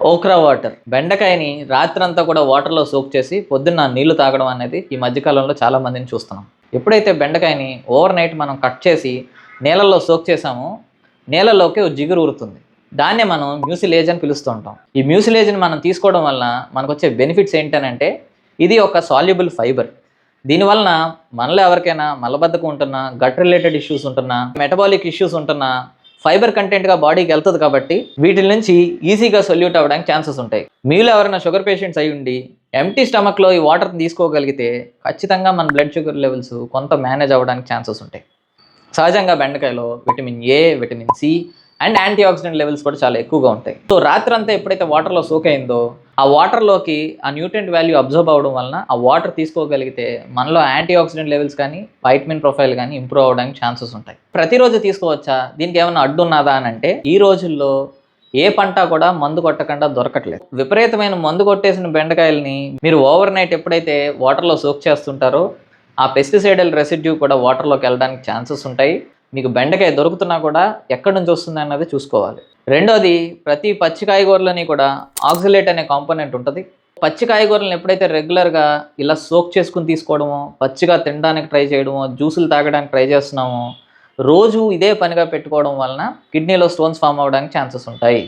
Okra water, బెండకాయని రాత్రంతా కూడా వాటర్లో సోక్ చేసి పొద్దున్న నీళ్లు తాగడం అనేది ఈ మధ్యకాలంలో చాలా మందిని చూస్తున్నాం. ఎప్పుడైతే బెండకాయని ఓవర్ నైట్ మనం కట్ చేసి నీళ్ళల్లో సోక్ చేసామో నీళ్ళలోకి జిగురు ఊరుతుంది. దాన్నే మనం మ్యూసిలేజ్ అని పిలుస్తూ ఉంటాం. ఈ మ్యూసిలేజ్ని మనం తీసుకోవడం వల్ల మనకు వచ్చే బెనిఫిట్స్ ఏంటనంటే, ఇది ఒక సాల్యుబుల్ ఫైబర్. దీనివలన మనలో ఎవరికైనా మలబద్ధకం ఉంటున్నా, గట్ రిలేటెడ్ ఇష్యూస్ ఉంటున్నా, మెటబాలిక్ ఇష్యూస్ ఉంటున్నా ఫైబర్ కంటెంట్గా బాడీకి వెళ్తుంది కాబట్టి వీటి నుంచి ఈజీగా సొల్యూట్ అవ్వడానికి ఛాన్సెస్ ఉంటాయి. మీలో ఎవరైనా షుగర్ పేషెంట్స్ అయి ఉండి ఎంటీ స్టమక్లో ఈ వాటర్ని తీసుకోగలిగితే ఖచ్చితంగా మన బ్లడ్ షుగర్ లెవెల్స్ కొంత మేనేజ్ అవ్వడానికి ఛాన్సెస్ ఉంటాయి. సహజంగా బెండకాయలో vitamin A, vitamin C and antioxidant levels కూడా చాలా ఎక్కువగా ఉంటాయి. సో రాత్రంతా ఎప్పుడైతే వాటర్లో సోక్ అయిందో ఆ వాటర్లోకి ఆ న్యూట్రియంట్ వాల్యూ అబ్జర్వ్ అవ్వడం వలన ఆ వాటర్ తీసుకోగలిగితే మనలో యాంటీ ఆక్సిడెంట్ లెవెల్స్ కానీ వైటమిన్ ప్రొఫైల్ కానీ ఇంప్రూవ్ అవ్వడానికి ఛాన్సెస్ ఉంటాయి. ప్రతిరోజు తీసుకోవచ్చా, దీనికి ఏమైనా అడ్డు ఉన్నదా అని అంటే, ఈ రోజుల్లో ఏ పంట కూడా మందు కొట్టకుండా దొరకట్లేదు. విపరీతమైన మందు కొట్టేసిన బెండకాయలని మీరు ఓవర్ నైట్ ఎప్పుడైతే వాటర్లో సోక్ చేస్తుంటారో ఆ పెస్టిసైడల్ రెసిడ్యూ కూడా వాటర్లోకి వెళ్ళడానికి ఛాన్సెస్ ఉంటాయి. మీకు బెండకాయ దొరుకుతున్నా కూడా ఎక్కడి నుంచి వస్తుంది అన్నది చూసుకోవాలి. రెండోది, ప్రతి పచ్చి కాయగూరలని కూడా ఆక్సిలేట్ అనే కాంపోనెంట్ ఉంటుంది. పచ్చి కాయగూరలను ఎప్పుడైతే రెగ్యులర్గా ఇలా సోక్ చేసుకుని తీసుకోవడమో, పచ్చిగా తినడానికి ట్రై చేయడమో, జ్యూసులు తాగడానికి ట్రై చేస్తున్నామో, రోజు ఇదే పనిగా పెట్టుకోవడం వలన కిడ్నీలో స్టోన్స్ ఫామ్ అవ్వడానికి ఛాన్సెస్ ఉంటాయి.